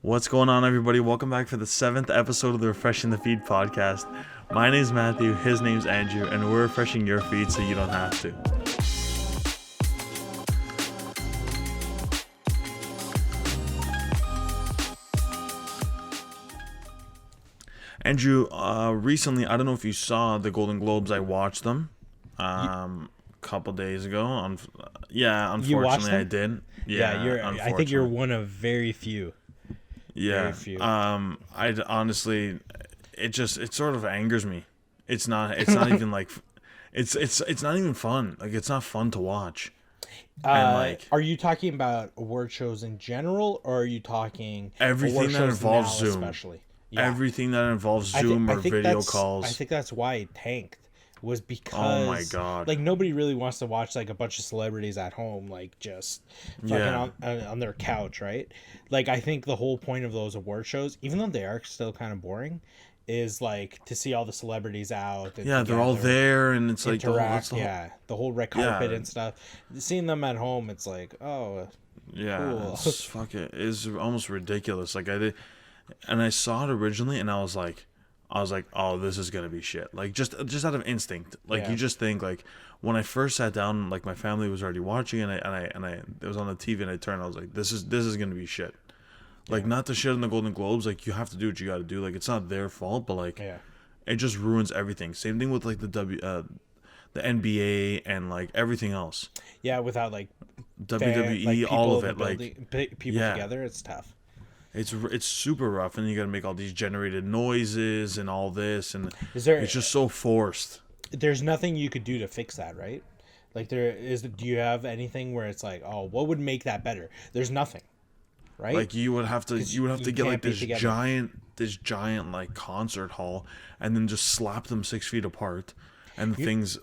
What's going on, everybody? Welcome back for the 7th episode of the Refreshing the Feed podcast. My name's Matthew, his name's Andrew, and we're refreshing your feed so you don't have to. Andrew, recently, I don't know if you saw the Golden Globes. I watched them a couple days ago. Unfortunately, I did. I think you're one of very few. Yeah. Very few. I honestly, it sort of angers me. It's not even like, it's not even fun. Like, it's not fun to watch. Are you talking about award shows in general, or are you talking everything that involves Zoom? Especially, yeah. Everything that involves Zoom or video calls. I think that's why it tanked. Was because, oh my god, like, nobody really wants to watch like a bunch of celebrities at home, like, just fucking on their couch, right? Like, I think the whole point of those award shows, even though they are still kind of boring, is like to see all the celebrities out. And they're all there, and it's like the whole red carpet and stuff. Seeing them at home, it's like, oh, cool. It's almost ridiculous. Like, I saw it originally, and I was like, oh, this is gonna be shit. Like, just out of instinct. Like, you just think, like, when I first sat down, like, my family was already watching, and I it was on the TV, and I turned, I was like, this is gonna be shit. Like, not to shit on the Golden Globes. Like, you have to do what you got to do. Like, it's not their fault, but like, it just ruins everything. Same thing with like the NBA and like everything else. Yeah, without like WWE, all of it, people together, it's tough. It's super rough, and you got to make all these generated noises and all this, and it's just so forced. There's nothing you could do to fix that, right? Like, do you have anything where it's like, oh, what would make that better? There's nothing, right? Like, you would have to get like this giant like concert hall, and then just slap them 6 feet apart, and things.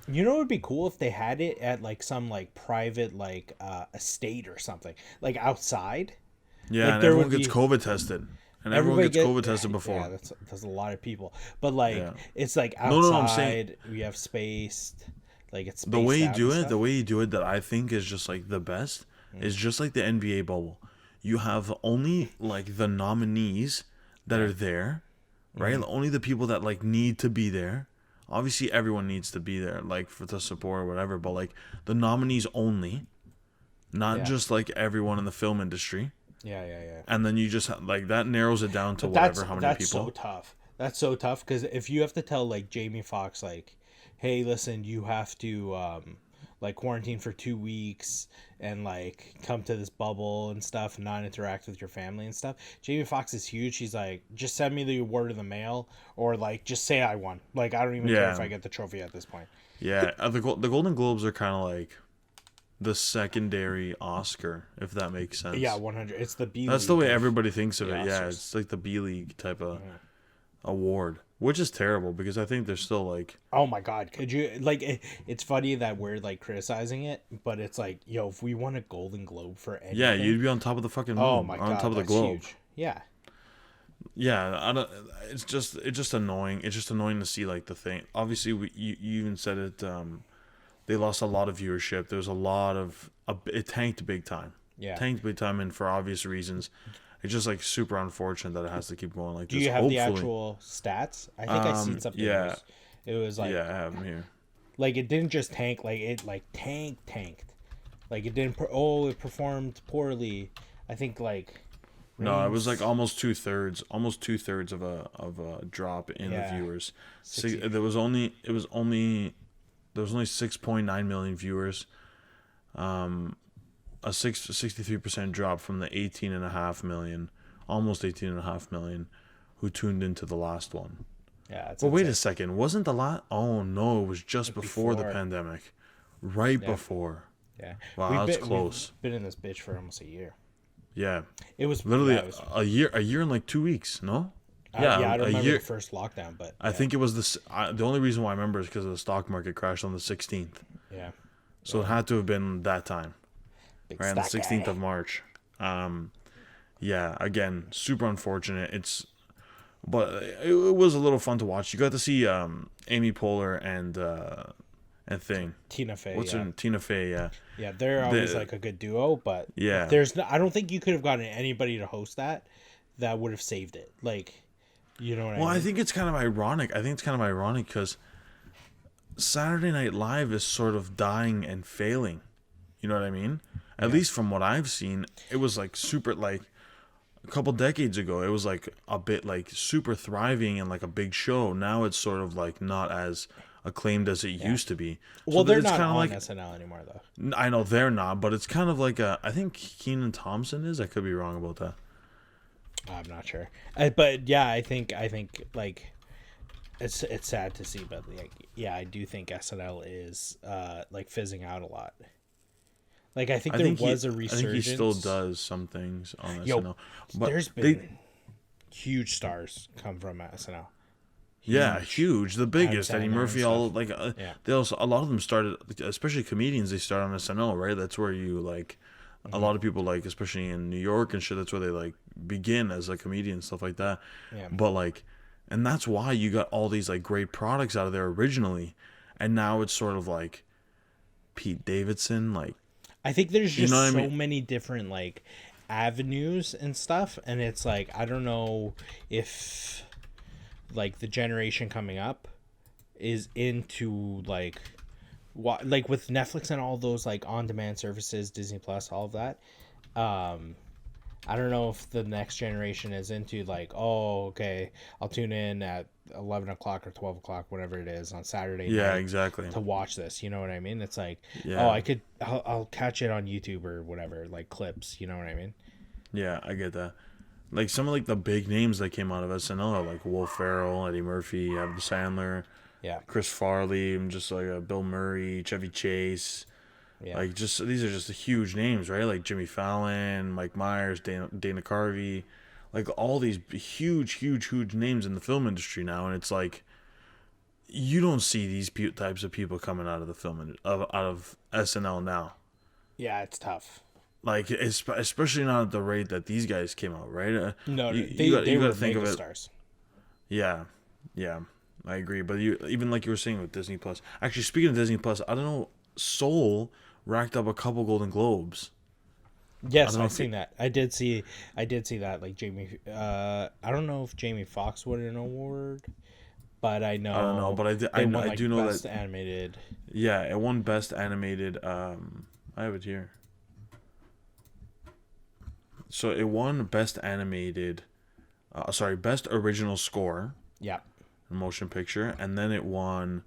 You know, it would be cool if they had it at like some like private like estate or something, like outside. Yeah, like, and everyone gets COVID tested. And everyone gets COVID tested before. Yeah, that's a lot of people. But like, it's like outside. I'm saying, we have spaced. Like, it's spaced the way you out do it. The way you do it that I think is just like the best is just like the NBA bubble. You have only like the nominees that are there, right? Only the people that like need to be there. Obviously, everyone needs to be there, like, for the support or whatever. But like the nominees only, not just like everyone in the film industry. Yeah. And then you just like that narrows it down to how many people. That's so tough. That's so tough, because if you have to tell like Jamie Foxx, like, hey, listen, you have to like quarantine for 2 weeks and like come to this bubble and stuff and not interact with your family and stuff. Jamie Foxx is huge. He's like, just send me the award in the mail, or like just say I won. Like, I don't even care if I get the trophy at this point. Yeah, the Golden Globes are kind of like the secondary Oscar, if that makes sense. Yeah, 100. It's the B League. That's the way everybody thinks of it. Oscars. Yeah, it's like the B League type of award, which is terrible because I think they're still like. Oh my God! Could you like? It's funny that we're like criticizing it, but it's like, yo, if we won a Golden Globe for anything, yeah, you'd be on top of the fucking moon. Oh my God, on top of the globe. Huge. Yeah. Yeah, I don't. It's just annoying. It's just annoying to see like the thing. Obviously, you even said it. They lost a lot of viewership. There was a lot of it tanked big time. Yeah, tanked big time, and for obvious reasons. It's just like super unfortunate that it has to keep going like this. Do you have the actual stats? I think I seen something. Yeah, it was like, I have them here. Like, it didn't just tank. Like, it like tanked. Like, it didn't. It performed poorly. I think like. No, it was like almost 2/3 of a drop in the viewers. There was only 6.9 million viewers. A 63% drop from the 18.5 million, almost 18.5 million, who tuned into the last one. Yeah, but wait a second, wasn't the last? Oh no, it was just before the pandemic, right before. Yeah, wow, that's close. We've been in this bitch for almost a year. Yeah, it was literally a year in like 2 weeks. No. I don't remember the first lockdown, but I think it was the only reason why I remember is because the stock market crashed on the 16th. Yeah. So it had to have been that time. Right, on the 16th of March. Yeah, again, super unfortunate. But it was a little fun to watch. You got to see Amy Poehler and and Thing. Tina Fey. What's her Tina Fey? Yeah. Yeah, they're always like a good duo, but Yeah. there's no, I don't think you could have gotten anybody to host that would have saved it. Like, you know what I mean? Well, I think it's kind of ironic. I think it's kind of ironic because Saturday Night Live is sort of dying and failing. You know what I mean? At least from what I've seen, it was like super, like a couple decades ago, it was like a bit like super thriving and like a big show. Now it's sort of like not as acclaimed as it used to be. Well, they're not kind of on like SNL anymore, though. I know they're not, but it's kind of like I think Kenan Thompson is. I could be wrong about that. I'm not sure, but yeah, I think like it's sad to see, but like yeah, I do think SNL is like fizzing out a lot. Like I think there was a resurgence. I think he still does some things on SNL, but there's been huge stars come from SNL. Huge, the biggest. Adam Eddie Sandler Murphy, and all stuff. like Yeah. they also a lot of them started, especially comedians. They start on SNL, right? That's where you like a lot of people like, especially in New York and shit. That's where they like begin as a comedian and stuff like that. Yeah. But like, and that's why you got all these like great products out of there originally, and now it's sort of like Pete Davidson, like. I think there's just know what I so mean? many different like avenues and stuff, and it's like I don't know if like the generation coming up is into like what, like with Netflix and all those like on-demand services, Disney Plus, all of that. I don't know if the next generation is into like, oh, okay, I'll tune in at 11 o'clock or 12 o'clock, whatever it is, on Saturday Yeah, night exactly. to watch this. You know what I mean? It's like, Yeah. oh, I'll catch it on YouTube or whatever, like clips. You know what I mean? Yeah, I get that. Like some of like the big names that came out of SNL are like Will Ferrell, Eddie Murphy, Adam Sandler, Yeah. Chris Farley, and just like Bill Murray, Chevy Chase. Yeah. Like just these are just huge names, right? Like Jimmy Fallon, Mike Myers, Dana Carvey, like all these huge names in the film industry now, and it's like you don't see these types of people coming out of the out of SNL now. Yeah, it's tough. Like especially not at the rate that these guys came out, right? No, you they were gotta think of it. stars. Yeah, I agree. But even like you were saying with Disney Plus. Actually, speaking of Disney Plus, I don't know. Soul racked up a couple Golden Globes. Yes, I've seen that. I did see that. Like Jamie, I don't know if Jamie Foxx won an award, but I know. I don't know, but I do know best that animated. Yeah, it won Best Animated. I have it here. So it won Best Animated. Best Original Score. Yeah. Motion Picture, and then it won.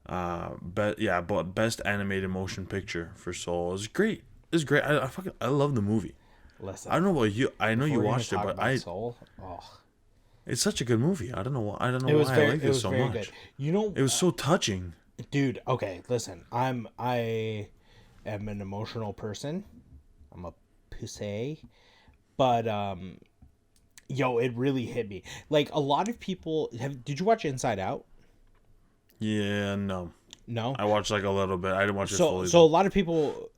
But Best Animated Motion Picture for Soul. It's great. It's great. I love the movie. Listen, I don't know about you. I know you watched it, but Soul. Oh. It's such a good movie. I don't know why I like it so much. Good. You know, it was so touching. Dude, okay, listen. I am an emotional person. I'm a pussy. But yo, it really hit me. Like a lot of people did you watch Inside Out? Yeah, no. No. I watched like a little bit. I didn't watch it fully. So a lot of people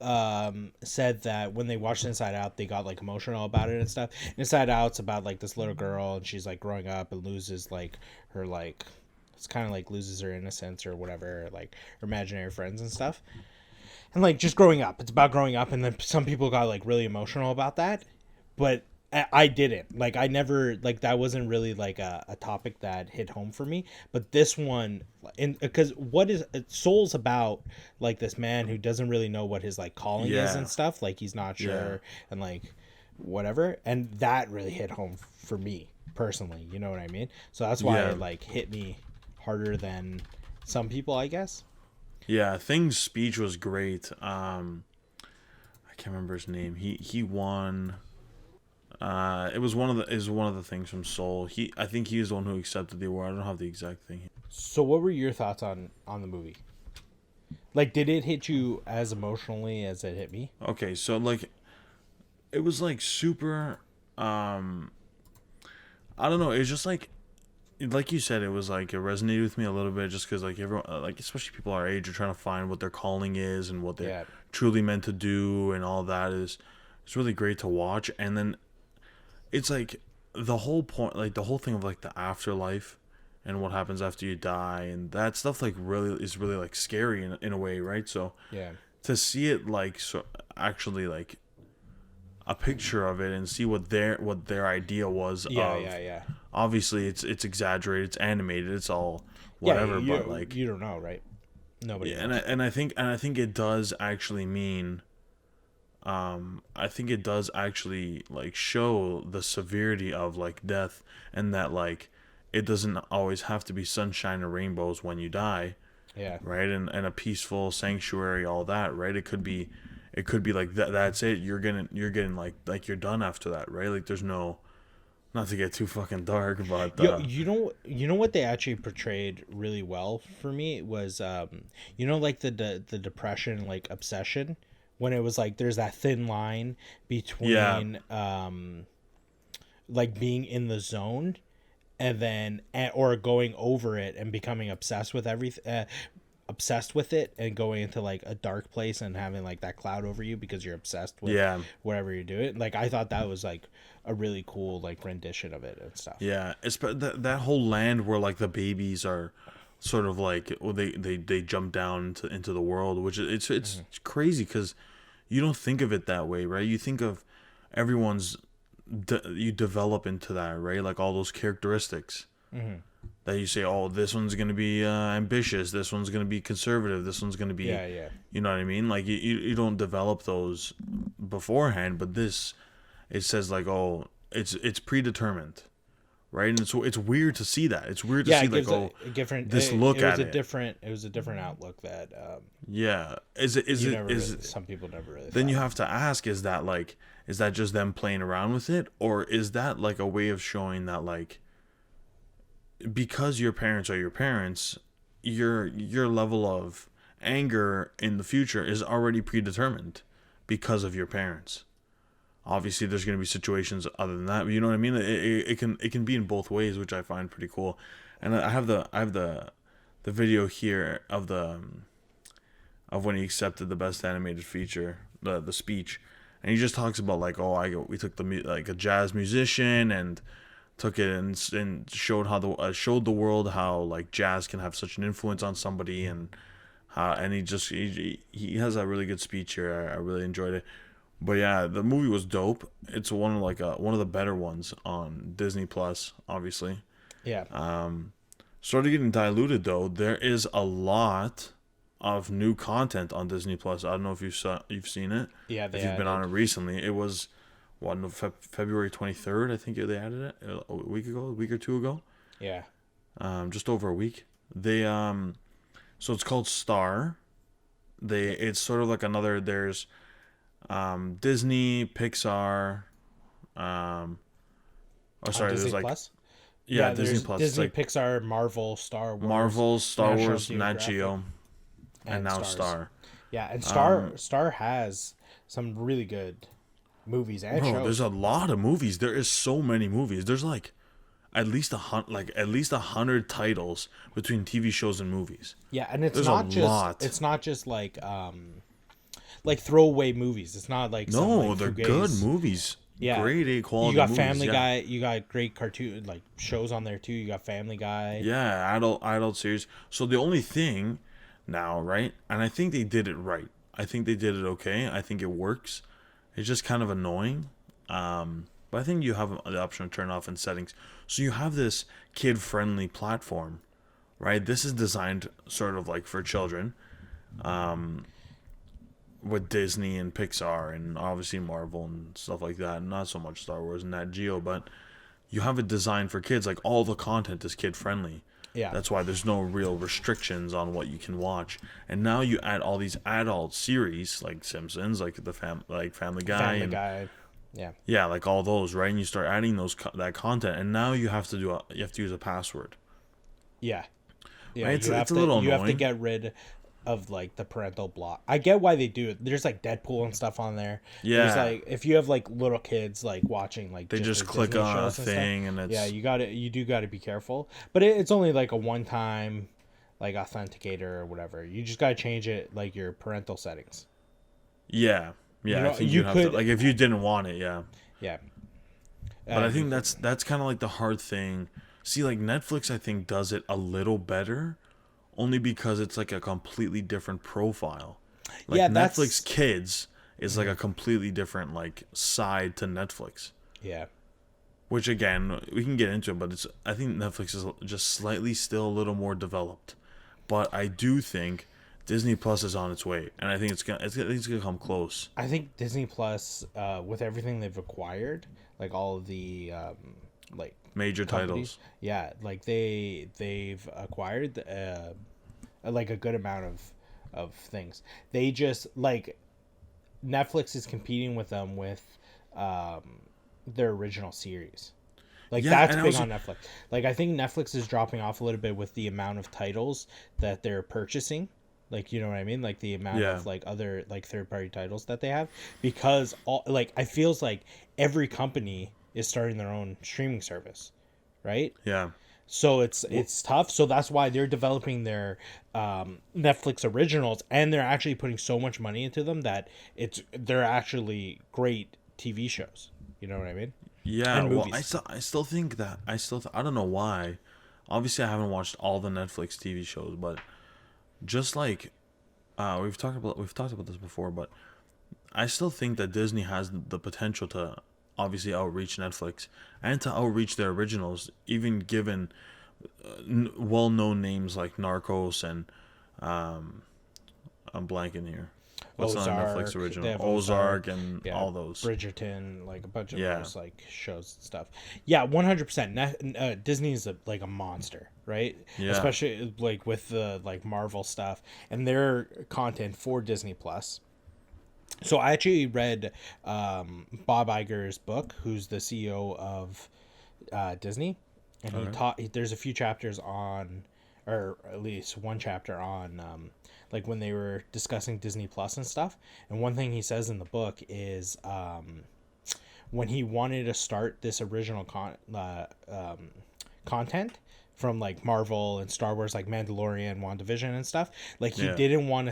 said that when they watched Inside Out, they got like emotional about it and stuff. Inside Out's about like this little girl, and she's like growing up and loses like her like, it's kind of like loses her innocence or whatever, like her imaginary friends and stuff. And like just growing up, it's about growing up, and then some people got like really emotional about that, but I didn't. Like I never, like that wasn't really like a topic that hit home for me. But this one, because what is Soul's about, like this man who doesn't really know what his like calling is and stuff. Like he's not sure and like whatever. And that really hit home for me personally. You know what I mean? So that's why it like hit me harder than some people, I guess. Yeah, Thing's speech was great. I can't remember his name. He won. It was one of the things from Soul. I think he was the one who accepted the award. I don't have the exact thing. So what were your thoughts on the movie? Like, did it hit you as emotionally as it hit me? Okay, so like, it was like super. I don't know. It was just like you said. It was like it resonated with me a little bit, just because like everyone, like especially people our age, are trying to find what their calling is and what they're truly meant to do, and all that is. It's really great to watch, and then. It's like the whole point, like the whole thing of like the afterlife and what happens after you die, and that stuff like really is really like scary in a way, right? So Yeah. to see it like so actually like a picture of it and see what their idea was Yeah, of, yeah, yeah. obviously it's exaggerated, it's animated, it's all Yeah, whatever, but like you don't know, right? Nobody yeah, knows. and I think it does actually mean I think it does actually like show the severity of like death, and that like it doesn't always have to be sunshine or rainbows when you die, Yeah. right? And a peaceful sanctuary, all that, right? It could be like that's it. You're getting like you're done after that, right? Like there's no, not to get too fucking dark, but You know what they actually portrayed really well for me was you know, like the depression, like obsession, when it was like there's that thin line yeah, between like being in the zone and then or going over it and becoming obsessed with everything, obsessed with it and going into like a dark place and having like that cloud over you because you're obsessed with yeah, whatever you're doing. Like I thought that was like a really cool like rendition of it and stuff. yeah. It's that whole land where like the babies are sort of like, well, they jump down into the world, which it's crazy because you don't think of it that way, right? You think of everyone's you develop into that, right? Like all those characteristics that you say, oh, this one's gonna be ambitious, this one's gonna be conservative, this one's gonna be, Yeah, yeah. you know what I mean? Like you don't develop those beforehand, but this, it says like, oh, it's predetermined, right? And it's weird to see that. It's weird to see It like, gives oh, a different. this it, look it was at a it. different. It was a different outlook that Yeah, is it you never is really, it, some people never really. then Thought you of. have to ask, is that like, is that just them playing around with it, or is that like a way of showing that like, because your parents are your parents, your level of anger in the future is already predetermined because of your parents. Obviously there's going to be situations other than that, but you know what I mean? It can be in both ways, which I find pretty cool. And I have the video here of the of when he accepted the best animated feature, the speech, and he just talks about like, oh, we took like a jazz musician and took it and showed how showed the world how like jazz can have such an influence on somebody, and how, and he has a really good speech here. I really enjoyed it. But yeah, the movie was dope. It's one of like one of the better ones on Disney Plus, obviously. Yeah. Started getting diluted though. There is a lot of new content on Disney Plus. I don't know if you've seen it. Yeah. If you've been on it recently, it was what, no, February 23rd. I think they added it a week or two ago. Yeah. Just over a week. They so it's called Star. It's sort of like another. There's Disney, Pixar, oh sorry, Disney there's like Plus? yeah, Disney Plus. Disney, Like Pixar, Marvel, Star Wars, Marvel, Star National Wars, Nat Geographic, Geo, and now Stars. Star. Yeah, and Star has some really good movies and Bro, shows. there's a lot of movies. There is so many movies. There's like at least 100 titles between TV shows and movies. Yeah, and it's There's not a just lot. it's not just like throwaway movies. It's not like some, No, like, they're fugazi. good movies. Yeah, Grade A quality. You got movies, Family yeah. Guy. You got great cartoon like shows on there too. You got Family Guy. Yeah, adult series. So the only thing now, right? And I think they did it right. I think they did it okay. I think it works. It's just kind of annoying. But I think you have the option to turn off in settings. So you have this kid-friendly platform, right? This is designed sort of like for children. With Disney and Pixar and obviously Marvel and stuff like that. Not so much Star Wars and Nat Geo, but you have it designed for kids. Like all the content is kid-friendly. Yeah. That's why there's no real restrictions on what you can watch. And now you add all these adult series like Simpsons, like Family Guy. Family Guy. Yeah. Yeah, like all those, right? And you start adding that content, and now you have to use a password. Yeah. Yeah. Right? It's a little annoying. You have to get rid of like the parental block. I get why they do it. There's like Deadpool and stuff on there. Yeah. There's like if you have like little kids like watching like They just the click Disney on a shows and stuff, thing and it's... Yeah, you do gotta be careful. But it's only like a one-time like authenticator or whatever. You just gotta change it like your parental settings. Yeah. Yeah, You know, I think you you have could- to, like if you didn't want it, yeah. Yeah. But I think that's kind of like the hard thing See, like Netflix, I think does it a little better, only because it's like a completely different profile. Like Yeah, Netflix that's Kids is like a completely different like side to Netflix. yeah. Which again, we can get into it, but it's I think Netflix is just slightly still a little more developed. But I do think Disney Plus is on its way, and I think it's gonna come close. I think Disney Plus, with everything they've acquired, like all of the like Major companies, titles. yeah, like they've acquired like a good amount of things. They just like Netflix is competing with them with um, their original series. Like Yeah, that's and I big was on Netflix. Like I think Netflix is dropping off a little bit with the amount of titles that they're purchasing. Like you know what I mean? Like the amount yeah of like other like third party titles that they have because all like I feels like every company is starting their own streaming service, right? yeah. So Well, it's tough. So that's why they're developing their Netflix originals, and they're actually putting so much money into them that they're actually great TV shows. You know what I mean? yeah, And well, movies. I still think that I don't know why. Obviously, I haven't watched all the Netflix TV shows, but just like we've talked about this before, but I still think that Disney has the potential to obviously outreach Netflix and to outreach their originals, even given well-known names like Narcos and um, I'm blanking here. What's another Netflix Ozark. They original? have Ozark. Ozark and Yeah, all those. Bridgerton, like a bunch of Yeah, those like shows and stuff. Yeah, 100%. Disney is like a monster, right? yeah. Especially like with the like Marvel stuff and their content for Disney Plus. So I actually read Bob Iger's book, who's the CEO of Disney, and he Okay. taught. There's a few chapters on, or at least one chapter on, like when they were discussing Disney Plus and stuff. And one thing he says in the book is when he wanted to start this original content from like Marvel and Star Wars, like Mandalorian, WandaVision, and stuff. Like Yeah, he didn't want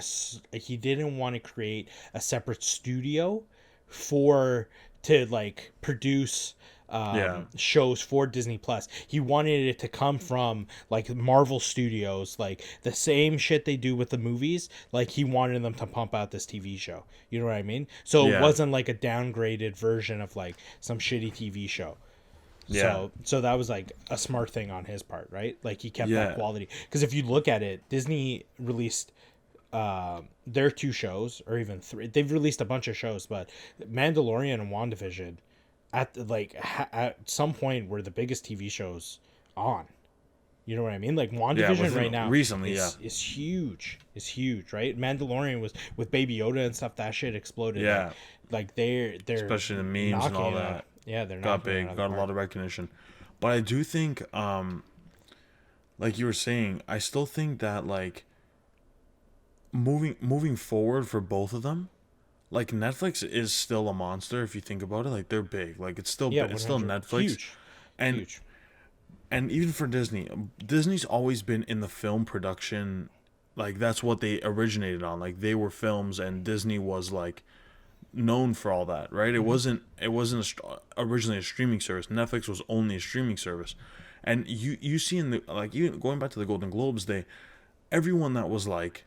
to create a separate studio for to like produce yeah, shows for Disney Plus. He wanted it to come from like Marvel Studios, like the same shit they do with the movies. Like he wanted them to pump out this TV show. You know what I mean? So it yeah, wasn't like a downgraded version of like some shitty TV show. yeah, So that was like a smart thing on his part, right? Like he kept that yeah, quality. Because if you look at it, Disney released their two shows, or even three. They've released a bunch of shows, but Mandalorian and WandaVision at at some point were the biggest TV shows on. You know what I mean? Like yeah. WandaVision Within right now recently, yeah, is huge. Is huge, right? Mandalorian was with Baby Yoda and stuff. That shit exploded. yeah. Like they're Especially the memes and knocking all it out. that Yeah, they're got knocking it out big, of the got a park. lot of recognition. But I do think, like you were saying, I still think that like moving forward for both of them, like Netflix is still a monster if you think about it. Like they're big. Like Yeah, it's still 100. Netflix, Huge, and huge. even for Disney, Disney's always been in the film production. Like that's what they originated on. Like they were films, and Disney was like known for all that, right? Mm-hmm. It wasn't originally a streaming service. Netflix was only a streaming service, and you see in the like even going back to the Golden Globes, they everyone that was like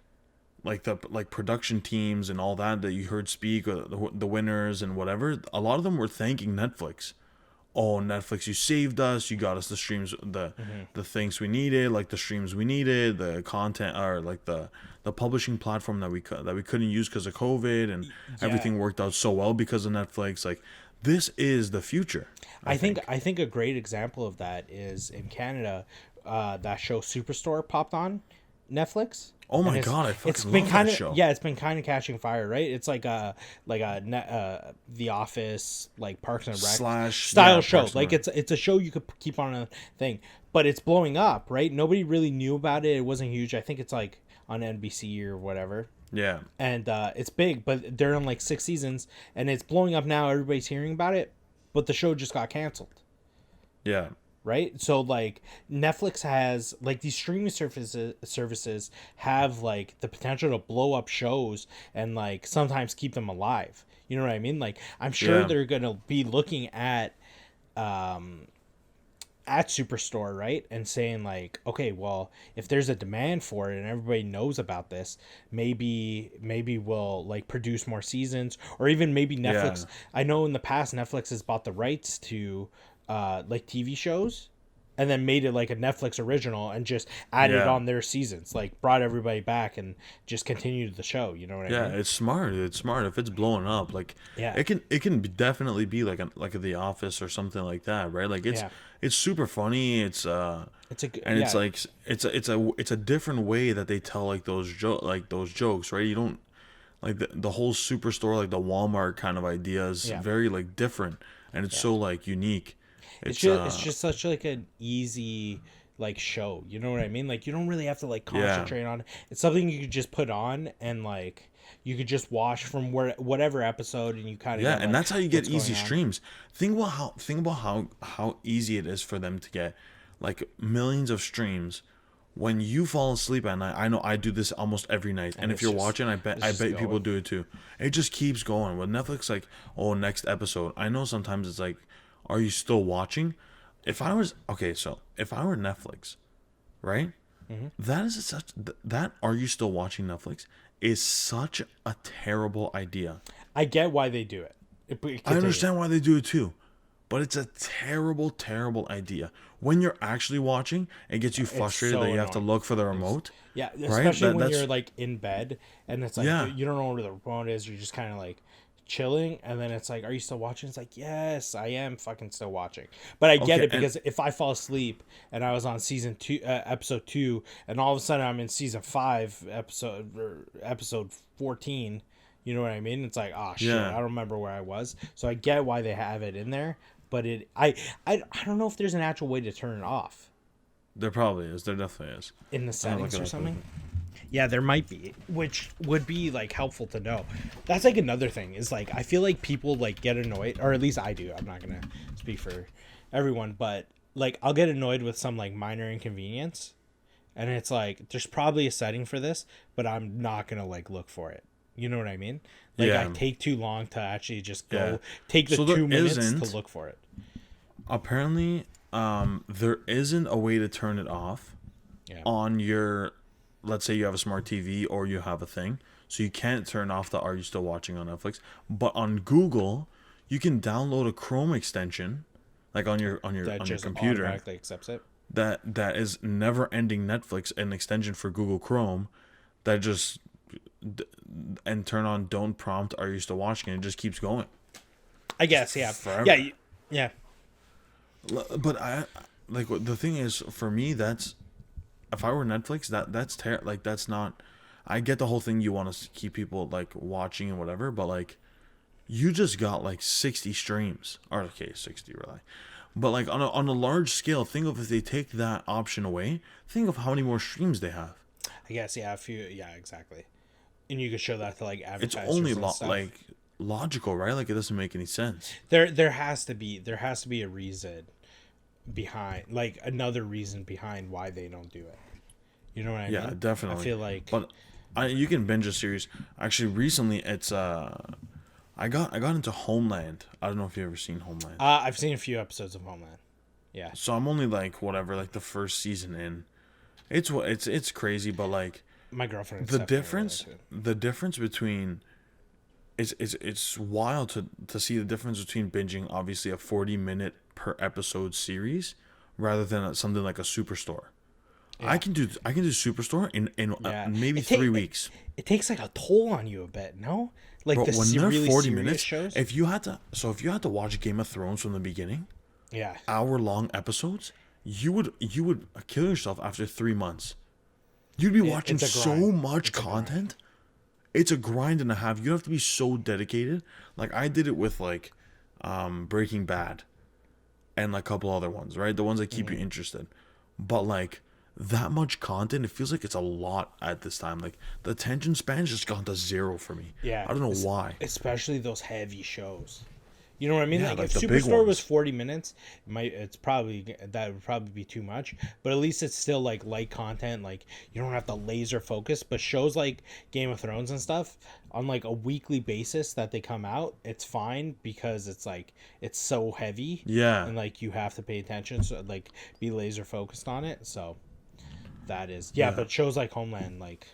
the like production teams and all that you heard speak, or the winners and whatever, a lot of them were thanking Netflix. Oh, Netflix, you saved us. You got us the streams, Mm-hmm. the things we needed, like the streams we needed, the content, or like the publishing platform that we couldn't use because of COVID, and Yeah, everything worked out so well because of Netflix. Like this is the future, I think. I think a great example of that is in Canada. That show Superstore popped on Netflix, Oh and my god, I it's fucking been love kind that of show. yeah, it's been kind of catching fire, right? It's like The Office, like Parks and Rec Slash, style yeah, show. Parks and Like Rec. it's a show you could keep on a thing, but it's blowing up, right? Nobody really knew about it. It wasn't huge. I think it's like on NBC or whatever. Yeah, And it's big, but they're on like 6 seasons, and it's blowing up now. Everybody's hearing about it, but the show just got canceled, yeah, right? So like Netflix has like these streaming services have like the potential to blow up shows and like sometimes keep them alive. You know what I mean? Like I'm sure yeah, they're gonna be looking at at Superstore, right? And saying like, okay, well, if there's a demand for it and everybody knows about this, maybe we'll like produce more seasons, or even maybe Yeah. Netflix. I know in the past Netflix has bought the rights to like TV shows and then made it like a Netflix original and just added Yeah. on their seasons, like brought everybody back and just continued the show, you know what I Yeah, mean? it's smart. It's smart if it's blowing up. Like Yeah. definitely be like a The Office or something like that, right? Like Yeah. it's super funny. It's It's a good, and it's yeah. like it's a different way that they tell like those jokes, right? You don't like the whole superstore, like the Walmart kind of idea is Yeah. very like different, and it's Yeah. so like unique. It's It's just such like an easy like show. You know what I mean? Like you don't really have to like yeah. concentrate on it. It's something you could just put on and like you could just watch from whatever episode and you kind of Yeah, get and like that's how you get what's going easy on. streams. Think about how easy it is for them to get like millions of streams when you fall asleep at night. I know I do this almost every night, and if it's you're just watching, it's I just bet people going. do it too. It just keeps going. With Netflix, like, oh, next episode. I know sometimes it's like, are you still watching? If I was okay, so if I were Netflix, right? That is such that are you still watching Netflix is such a terrible idea. I get why they do it. I Continue. understand why they do it too, but it's a terrible, terrible idea. When you're actually watching, it gets you frustrated so that you have to annoying. look for the remote, Yeah, right? especially when That's you're like in bed and it's like yeah, you don't know where the remote is. You're just kind of like chilling, and then it's like, "Are you still watching?" It's like, "Yes, I am fucking still watching." But I get okay, it because if I fall asleep and I was on season 2, episode 2, and all of a sudden I'm in season 5, episode 14. You know what I mean? It's like, oh shit, I yeah, don't remember where I was. So I get why they have it in there, but I don't know if there's an actual way to turn it off there probably is. There definitely is. in the I'm gonna look settings it or up really something. quick. Yeah, there might be, which would be like helpful to know. That's like another thing is like I feel like people like get annoyed, or at least I do. I'm not gonna speak for everyone, but like I'll get annoyed with some like minor inconvenience, and it's like there's probably a setting for this, but I'm not gonna like look for it. You know what I mean? Like I Yeah, take too long to actually just go yeah. take the So there 2 minutes isn't to look for it. apparently there isn't a way to turn it off Yeah. on your. Let's say you have a smart TV or you have a thing, so you can't turn off the "Are you still watching" on Netflix. But on Google, you can download a Chrome extension, like on your That on your just computer. automatically accepts it. That is never ending Netflix, an extension for Google Chrome, that just d- and turn on don't prompt "Are you still watching?" and it just keeps going I guess, yeah. forever. Yeah, yeah. But I like the thing is for me that's if I were Netflix like that's not. I get the whole thing you want to keep people like watching and whatever, but like you just got like 60 streams or okay 60 really, but like on a large scale, think of if they take that option away, think of how many more streams they have. I guess, yeah, yeah, exactly. And you could show that to like It's advertisers only and stuff. like logical, right? Like it doesn't make any sense. There has to be a reason behind, like another reason behind why they don't do it. You know what I Yeah, mean? definitely. I feel like But you can binge a series. Actually, recently it's I got into Homeland. I don't know if you ever seen Homeland. I've seen a few episodes of Homeland. Yeah. So I'm only like whatever, like the first season in. It's crazy, but like My girlfriend. the difference between it's wild to see the difference between binging obviously a 40-minute per episode series rather than something like a Superstore. Yeah. I can do Superstore in Yeah. maybe It ta- 3 weeks. It takes like a toll on you a bit, no? Like But the when they're really 40 serious minutes, shows. if you had to watch Game of Thrones from the beginning, Yeah. hour-long episodes, you would kill yourself after 3 months. You'd be watching it's a so grind. much content. It's a grind and a half. You have to be so dedicated. Like I did it with like Breaking Bad and like a couple other ones, right? The ones that keep you interested. But like that much content, it feels like it's a lot at this time. Like the attention span's just gone to zero for me. Yeah. I don't know why. Especially those heavy shows. You know what I mean? Yeah, Like like if the big Superstore was ones. 40 minutes, that would probably be too much. But at least it's still like light content. Like you don't have to laser focus. But shows like Game of Thrones and stuff on like a weekly basis that they come out, it's fine because it's like it's so heavy. Yeah. And like you have to pay attention, so like be laser focused on it. So that is Yeah. But shows like Homeland, like,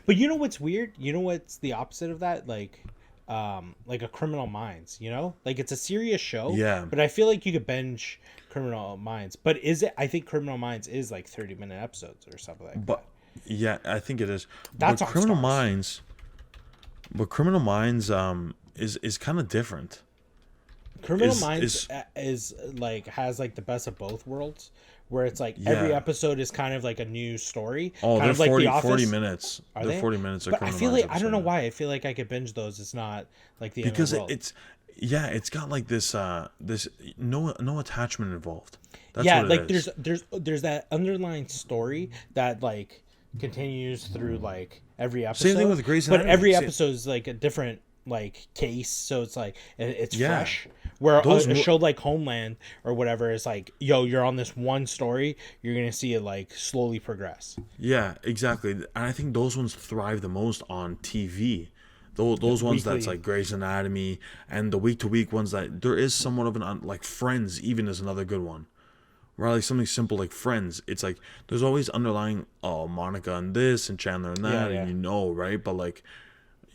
but you know what's weird? You know what's the opposite of that? Like a Criminal Minds, you know? Like it's a serious show, Yeah. but I feel like you could binge Criminal Minds. But is it? I think Criminal Minds is like 30-minute episodes or something like But that. yeah, I think it is. That's but on Criminal Stars. Minds, but Criminal Minds is kind of different. Criminal Is- Minds is- is like has like the best of both worlds, where it's like Yeah. every episode is kind of like a new story. Oh, kind they're of like 40, The Office. 40 minutes. Are They're they? 40 minutes of But I Criminal feel Minds like I don't know episode. why. I feel like I could binge those. It's not like the Because end of the world. it's got like this no attachment involved. That's Yeah, what like it is. there's that underlying story that like continues through like every episode. Same thing with Grey's but Anatomy. every Same- episode is like a different like case, so it's like it's Yeah. fresh. Where Those a mo- show like Homeland or whatever is like, yo, you're on this one story, you're gonna see it like slowly progress. Yeah, exactly. And I think those ones thrive the most on TV. Those ones that's Weekly. like Grey's Anatomy, and the week-to-week ones that there is somewhat of like Friends even is another good one. Where like something simple like Friends, it's like there's always underlying, oh, Monica and this and Chandler and that, Yeah. and you know, right? But like,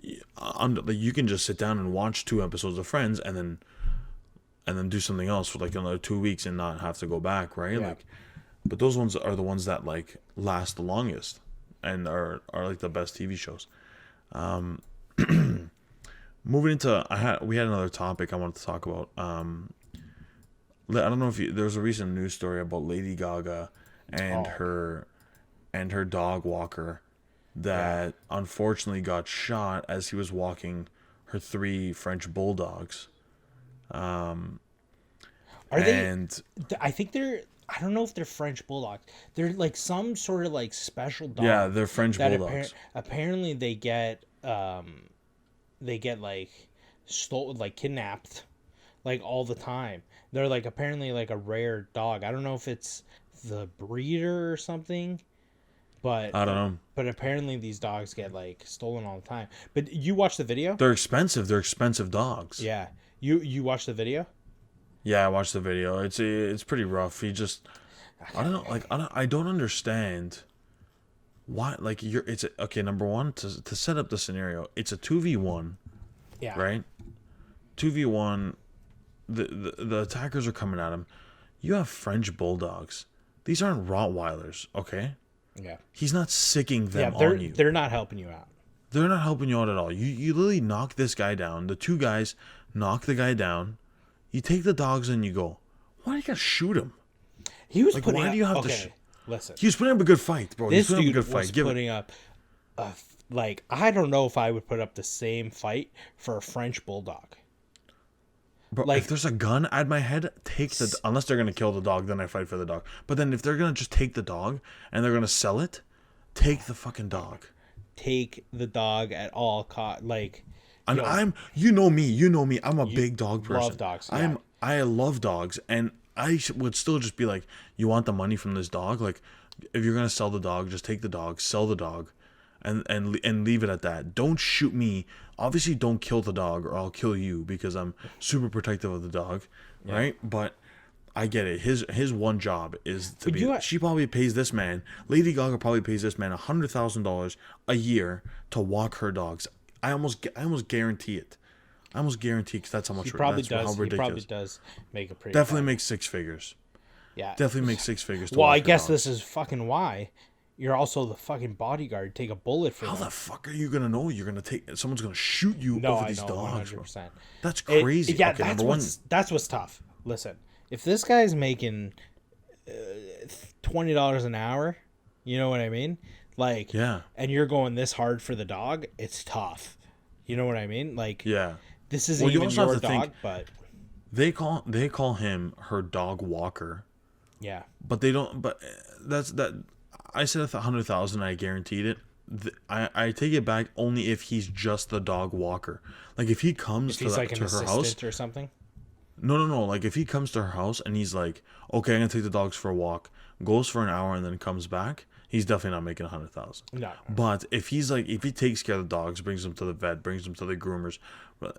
like you can just sit down and watch 2 episodes of Friends and then do something else for like another 2 weeks and not have to go back, right? Yeah. Like, but those ones are the ones that like last the longest and are like the best TV shows. Moving into, we had another topic I wanted to talk about. I don't know if there was a recent news story about Lady Gaga and her dog walker that unfortunately got shot as he was walking her 3 French bulldogs. Are they? And I think they're. I don't know if they're French bulldogs. They're like some sort of like special dog. yeah, they're French that bulldogs. apparently they get like stolen, like kidnapped, like all the time. They're like apparently like a rare dog. I don't know if it's the breeder or something, but I don't know. But apparently these dogs get like stolen all the time. But you watch the video? They're expensive. They're expensive dogs. Yeah. You watch the video? Yeah, I watched the video. It's pretty rough. He just, I don't know, like I don't understand why. Like okay. Number one, to set up the scenario, it's a 2v1, Yeah. right? 2v1. The attackers are coming at him. You have French bulldogs. These aren't Rottweilers, okay? Yeah. He's not sicking them Yeah, on you. they're not helping you out. They're not helping you out at all. You literally knock this guy down. The 2 guys knock the guy down. You take the dogs and you go, why do you gotta shoot him? He was Like, putting why up, do you have to okay, listen. He was putting up a good fight, bro. This He's putting dude up a good was fight. Give it. putting up like I don't know if I would put up the same fight for a French bulldog. Bro, like- if there's a gun at my head, unless they're gonna kill the dog, then I fight for the dog. But then if they're gonna just take the dog and they're gonna sell it, take the fucking dog. Take the dog at all cost. Like, And yo, you know me. I'm a big dog person. love dogs, yeah. I love dogs, and I would still just be like, you want the money from this dog? Like, if you're gonna sell the dog, just take the dog, sell the dog, and leave it at that. Don't shoot me. Obviously, don't kill the dog, or I'll kill you because I'm super protective of the dog, right? But I get it. His one job is to be. She probably pays this man. Lady Gaga probably pays this man $100,000 a year to walk her dogs. I almost guarantee it. I almost guarantee because that's how much. he probably that's how does. He ridiculous. probably does make a pretty. Definitely penny. makes 6 figures. Yeah. Definitely makes 6 figures. To Well, walk I her guess dogs. this is fucking why. You're also the fucking bodyguard. Take a bullet for How them. the fuck are you gonna know you're gonna take? Someone's gonna shoot you No, over I these know, dogs, bro. 100%. That's crazy. Yeah, Okay, number one. that's what's tough. Listen, if this guy's making $20 an hour, you know what I mean? Like, Yeah. and you're going this hard for the dog, it's tough. You know what I mean? Like, Yeah. this isn't Well, you even also have your to dog, think- but They call him her dog walker, yeah, but they don't. But that's that. I said 100,000. I guaranteed it. I take it back only if he's just the dog walker. Like if he comes if he's like to an her assistant house. or something. No. Like if he comes to her house and he's like, okay, I'm gonna take the dogs for a walk, goes for an hour and then comes back, he's definitely not making 100,000. No. But if he's like, if he takes care of the dogs, brings them to the vet, brings them to the groomers,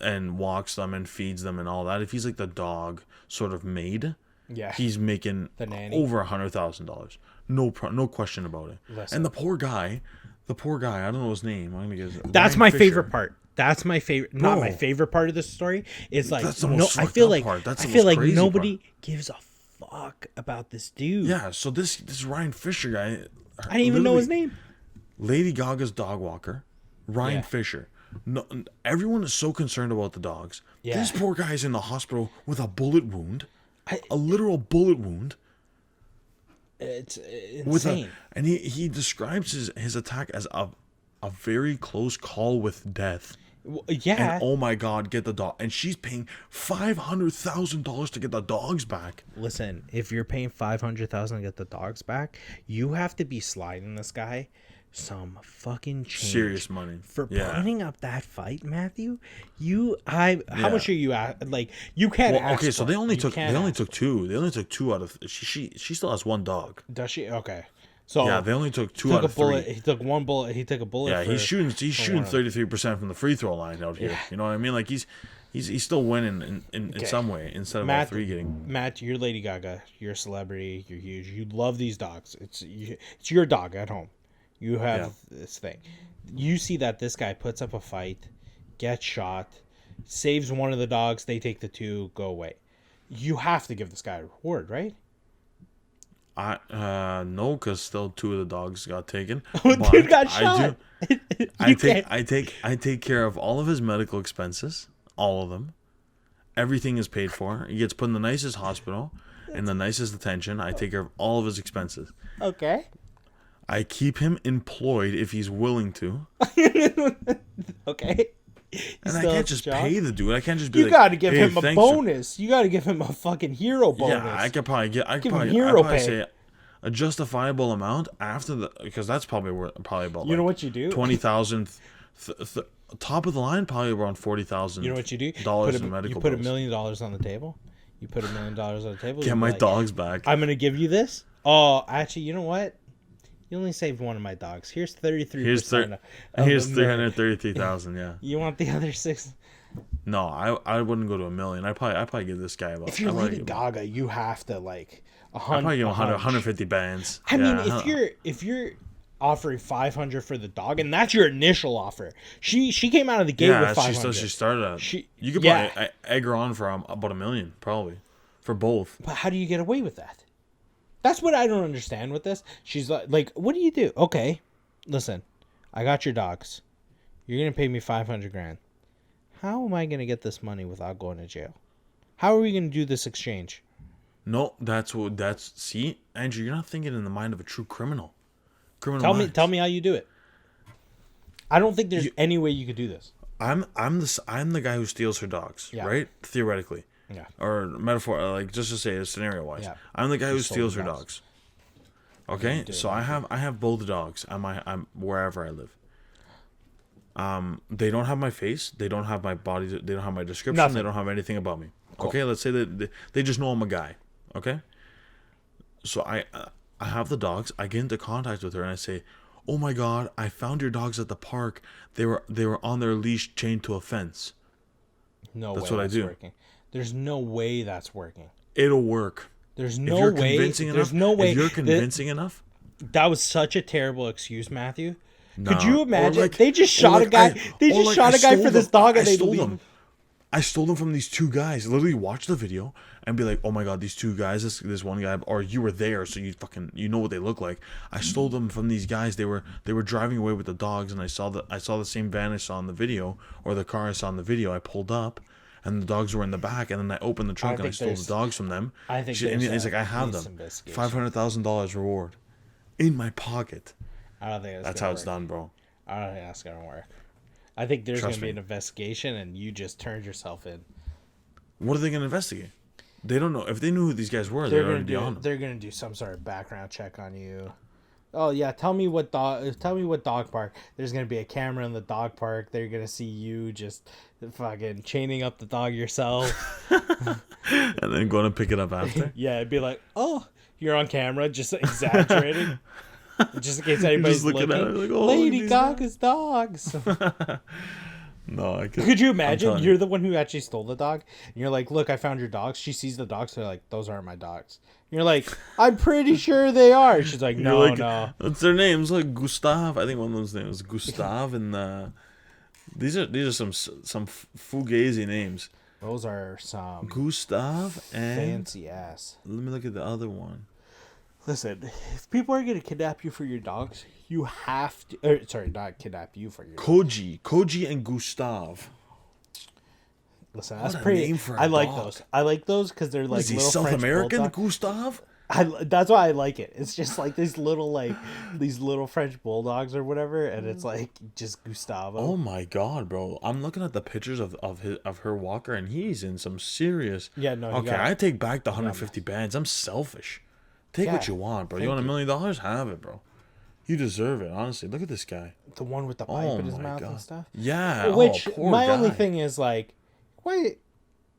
and walks them and feeds them and all that, if he's like the dog sort of maid, Yeah. he's making The nanny. over $100,000. No question about it. Listen. And the poor guy, I don't know his name. I'm gonna get. That's Ryan my Fisher. favorite part. That's my favorite. Not Bro. my favorite part of the story. It's like That's the most I fucked feel up like part. That's I the feel most like crazy nobody part. gives a fuck about this dude. Yeah. So this Ryan Fisher guy. I didn't even know his name. Lady Gaga's dog walker, Ryan Yeah. Fisher. No, everyone is so concerned about the dogs. Yeah. This poor guy's in the hospital with a bullet wound, I- a literal bullet wound. It's With insane. and he describes his attack as a very close call with death. Yeah. And oh my God, get the dog. And she's paying $500,000 to get the dogs back. Listen, if you're paying $500,000 to get the dogs back, you have to be sliding this guy some fucking change. Serious money. For Yeah. putting up that fight, Matthew. How Yeah. much are you at? Like, you can't Well, ask okay, so for they it. only You took can't ask two. They only took two out of she still has one dog. Does she? Okay. So Yeah, they only took two took out a of bullet. three. He took one bullet. He took a bullet. Yeah, he's shooting one of them. 33% from the free throw line out here. Yeah. You know what I mean? Like he's still winning in Okay. some way instead of all Matt, three getting. Matt, you're Lady Gaga. You're a celebrity. You're huge. You love these dogs. It's your dog at home. You have this thing. You see that this guy puts up a fight, gets shot, saves one of the dogs. They take the two, go away. You have to give this guy a reward, right? No, because still two of the dogs got taken. Dude got I shot. I take care of all of his medical expenses, all of them. Everything is paid for. He gets put in the nicest hospital, in the nicest attention. I take care of all of his expenses. Okay. I keep him employed if he's willing to, Okay. and I can't just pay the dude. I can't just be You like, got to give "Hey, him a thanks for-" bonus. You got to give him a fucking hero bonus. Yeah, I could probably get. I could Give him probably, hero I'd probably pay. say a justifiable amount after the, because that's probably about. You know what you do? 20,000. Top of the line, probably around 40,000. You know what you do? Dollars Put a- in medical You put $1 bills. million on the table. You put $1 million on the table. Get you're my like, dogs back. I'm gonna give you this. Oh, actually, you know what? You only saved one of my dogs. Here's 33%. Here's Here's 333,000. Yeah. You want the other six? No, I wouldn't go to $1 million. I probably give this guy about. If you're I'd probably Lady give- Gaga, you have to like I'd probably give him 150 bands. I mean, Yeah, if you're offering 500 for the dog, and that's your initial offer, she came out of the gate with 500. she started at. You could yeah. probably egg her on for about $1 million, probably, for both. But how do you get away with that? That's what I don't understand with this. She's like, what do you do? Okay, listen, I got your dogs. You're gonna pay me 500 grand. How am I gonna get this money without going to jail? How are we gonna do this exchange? No, see, Andrew, you're not thinking in the mind of a true criminal. Tell me how you do it. I don't think there's any way you could do this. I'm the guy who steals her dogs, Yeah. right? Theoretically. Yeah. Or metaphor, like just to say, scenario wise, Yeah. I'm the guy who stole steals the her dogs. dogs. Okay, do. so I have both dogs. I'm wherever I live. They don't have my face. They don't have my body. They don't have my description. Nothing. They don't have anything about me. Cool. Okay, let's say that they just know I'm a guy. Okay, so I have the dogs. I get into contact with her and I say, "Oh my God, I found your dogs at the park. They were on their leash, chained to a fence." No That's way what I that's do. working. There's no way that's working. It'll work. There's If no you're way. convincing There's enough, no way. If you're convincing enough, That was such a terrible excuse, Matthew. Could nah. you Or imagine? like- they just or shot like a guy. I- They or just like shot I a guy stole for this them. dog, and I they stole leave them. him. I stole them from these two guys. Literally watch the video and be like, "Oh my God, these two guys, this one guy, or you were there, so you know what they look like." I stole them from these guys. They were driving away with the dogs, and I saw the same van I saw in the video, or the car I saw in the video. I pulled up, and the dogs were in the back, and then I opened the trunk and I think stole the there's- dogs from them. I think and there's he's a like, "I have police them, investigation. $500,000 reward, in my pocket." I don't think That's gonna how it's work. done, bro. I don't think that's gonna work. I think there's Trust gonna be me. an investigation, and you just turned yourself in. What are they gonna investigate? They don't know. If they knew who these guys were, they'd already be on them. They're gonna do some sort of background check on you. Oh yeah, tell me what dog park. There's gonna be a camera in the dog park. They're gonna see you just fucking chaining up the dog yourself. And then going to pick it up after. Yeah, it'd be like, oh, you're on camera, just exaggerating, just in case anybody's looking looking. at it like, oh, Lady Gaga's dogs. No, I Could you imagine? You're the one who actually stole the dog. And you're like, look, I found your dogs. She sees the dogs. So they're like, those aren't my dogs. And you're like, I'm pretty sure they are. She's like, no, like, no. What's their names? Like Gustav. I think one of those names is Gustav, and these are some fugazi names. Those are some Gustav and fancy ass. Let me look at the other one. Listen, if people are gonna kidnap you for your dogs, you have to. Sorry, not kidnap you for your Koji and Gustav. Listen, that's pretty. Name for a I like dog. those. I like those because they're like Is he little South French American, bulldog. Gustav? That's why I like it. It's just like these little French bulldogs or whatever, and it's like just Gustavo. Oh my god, bro! I'm looking at the pictures of her walker, and he's in some serious. Yeah, no. Okay, I take back the 150 bands. I'm selfish. Take what you want, bro. You want $1 million? Have it, bro. You deserve it, honestly. Look at this guy. The one with the pipe in his mouth and stuff. Yeah. Which poor my guy. only thing is like, why?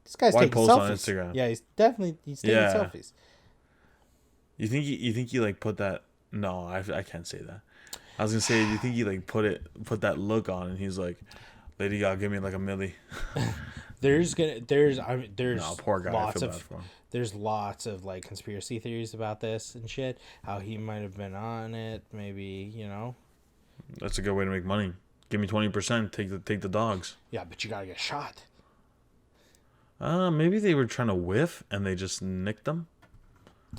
This guy's Why taking post selfies. on Instagram? Yeah, he's taking selfies. You think he like put that? No, I can't say that. I was gonna say, do you think he like put that look on, and he's like, Lady Gaga, give me like $1 million. There's No, poor guy. I feel bad for him. There's lots of like conspiracy theories about this and shit. How he might have been on it, maybe, you know. That's a good way to make money. Give me 20%. Take the dogs. Yeah, but you gotta get shot. Maybe they were trying to whiff and they just nicked them.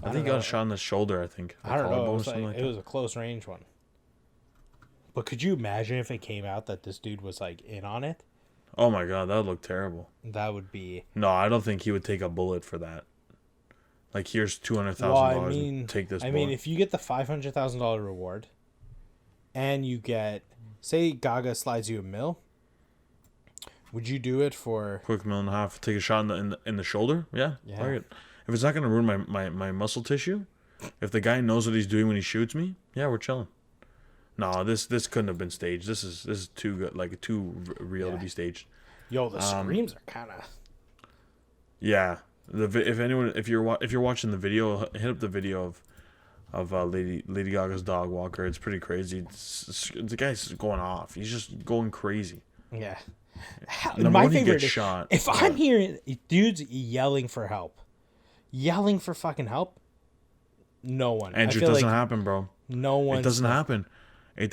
I think he got a shot in the shoulder. I think. I don't know. It was a close range one. But could you imagine if it came out that this dude was like in on it? Oh my god, that would look terrible. That would be. No, I don't think he would take a bullet for that. Like, here's $200,000. Well, I mean, take this. I mean, if you get the $500,000 reward, and you get, say, Gaga slides you $1 million, would you do it for quick $1.5 million? Take a shot in the shoulder? Yeah. Target. If it's not gonna ruin my muscle tissue, if the guy knows what he's doing when he shoots me, yeah, we're chilling. No, this couldn't have been staged. This is too good, like too real to be staged. Yo, the screams are kind of. Yeah. If you're watching the video, hit up the video of Lady Gaga's dog walker. It's pretty crazy. The guy's going off. He's just going crazy. Yeah. My favorite is shot. If I'm hearing dudes yelling for fucking help, no one. Andrew, it doesn't happen, bro. No one. It doesn't happen.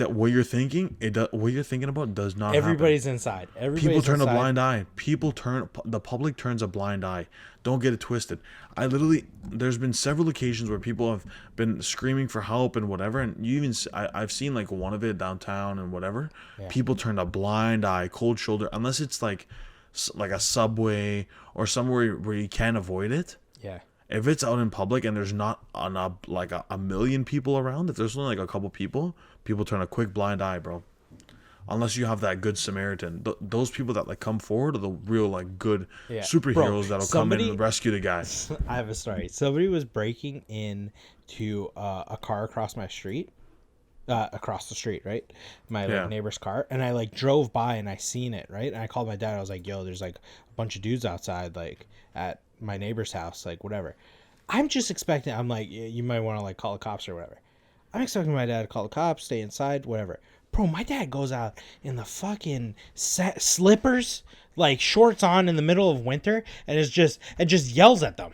What you're thinking about does not Everybody's happen. inside. People turn a blind eye. The public turns a blind eye. Don't get it twisted. There's been several occasions where people have been screaming for help and whatever, and I've seen like one of it downtown and whatever. Yeah. People turn a blind eye, cold shoulder, unless it's like a subway or somewhere where you can't avoid it. Yeah. If it's out in public and there's not like a million people around, if there's only like a couple people turn a quick blind eye, bro. Unless you have that good Samaritan. Those people that like come forward are the real like good superheroes that'll come in and rescue the guy. I have a story. Somebody was breaking into a car across the street, right? My neighbor's car, and I like drove by and I seen it, right? And I called my dad. I was like, "Yo, there's like a bunch of dudes outside, like at my neighbor's house, like whatever." I'm just expecting. I'm like, you might want to like call the cops or whatever. I'm expecting my dad to call the cops, stay inside, whatever. Bro, my dad goes out in the fucking slippers, like shorts on in the middle of winter, and just yells at them,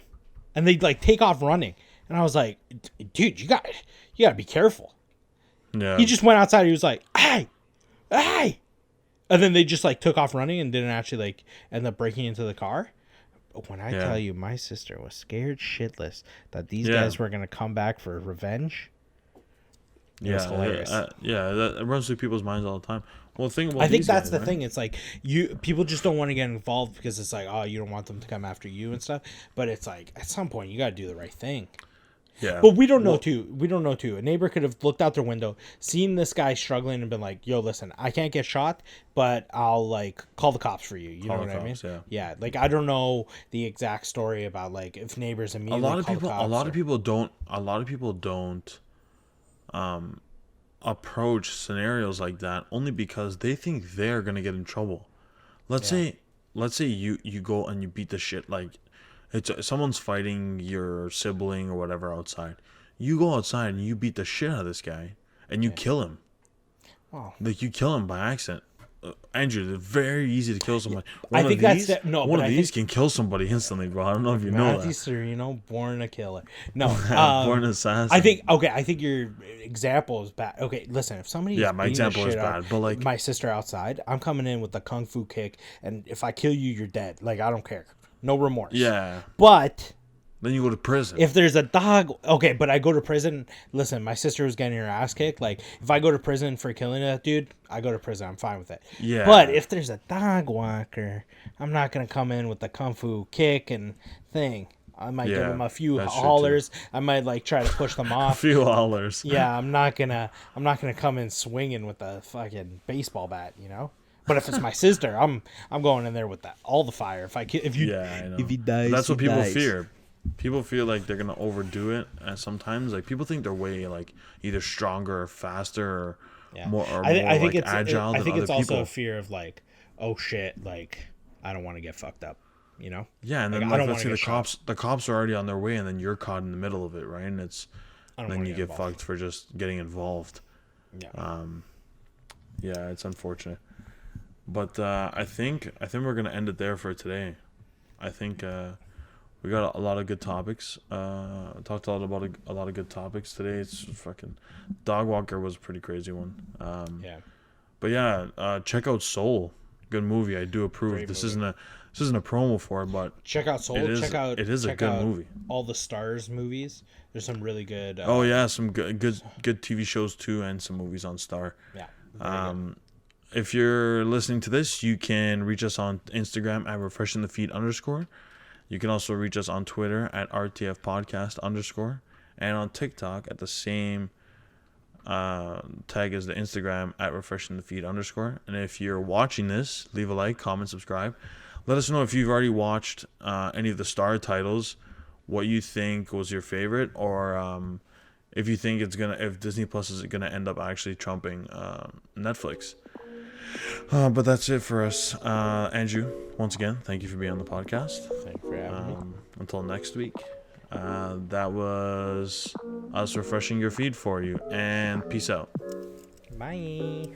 and they like take off running. And I was like, dude, you gotta be careful. Yeah. He just went outside. He was like, hey, and then they just like took off running and didn't actually like end up breaking into the car. But when I tell you, my sister was scared shitless that these guys were gonna come back for revenge. It was hilarious. That runs through people's minds all the time. Well, I think that's the thing. It's like people just don't want to get involved because it's like, oh, you don't want them to come after you and stuff. But it's like at some point you got to do the right thing. Yeah. But we don't know too. A neighbor could have looked out their window, seen this guy struggling, and been like, "Yo, listen, I can't get shot, but I'll like call the cops for you." You know what I mean? Yeah. Like I don't know the exact story about like if neighbors immediately a lot of people don't approach scenarios like that only because they think they're gonna get in trouble. Let's say let's say you go and you beat the shit, like it's someone's fighting your sibling or whatever outside. You go outside and you beat the shit out of this guy and you kill him. Wow. Like you kill him by accident. Andrew, it's very easy to kill somebody. I think that's one of these can kill somebody instantly, bro. I don't know if you know that. Sereno, born a killer. No, born assassin. I think your example is bad. Okay, listen, if somebody my example is bad, but like my sister outside, I'm coming in with a kung fu kick, and if I kill you, you're dead. Like I don't care, no remorse. Yeah, but. Then you go to prison. If there's a dog, okay, but I go to prison. Listen, my sister was getting her ass kicked. Like, if I go to prison for killing that dude, I go to prison. I'm fine with it. Yeah. But if there's a dog walker, I'm not gonna come in with the kung fu kick and thing. I might give him a few hollers. I might like try to push them off. A few hollers. Yeah, I'm not gonna come in swinging with a fucking baseball bat, you know. But if it's my sister, I'm going in there with all the fire. If he dies, that's what people fear. People feel like they're gonna overdo it, and sometimes like people think they're way like either stronger or faster or more I think like it's agile. I think it's also people. a fear of like, oh shit, like I don't want to get fucked up, you know? Yeah, and then like, let's say the cops are already on their way, and then you're caught in the middle of it, right? And then you get fucked for just getting involved. Yeah. Yeah, it's unfortunate, but I think we're gonna end it there for today. I think. We got a lot of good topics. Talked a lot about a lot of good topics today. It's fucking dog walker was a pretty crazy one. But yeah, check out Soul. Good movie. I do approve. Great this movie. isn't a promo for it, but check out Soul. It is a good movie. All the Stars movies. There's some really good. Some good TV shows too, and some movies on Star. Yeah. If you're listening to this, you can reach us on Instagram at refreshingthefeed_. You can also reach us on Twitter at RTF podcast _ and on TikTok at the same tag as the Instagram at refreshingthefeed_. And if you're watching this, leave a like, comment, subscribe. Let us know if you've already watched any of the Star titles, what you think was your favorite, or if you think if Disney Plus is gonna end up actually trumping Netflix. But that's it for us. Andrew, once again, thank you for being on the podcast. Thank you for having me. Until next week, that was us refreshing your feed for you, and peace out. Bye.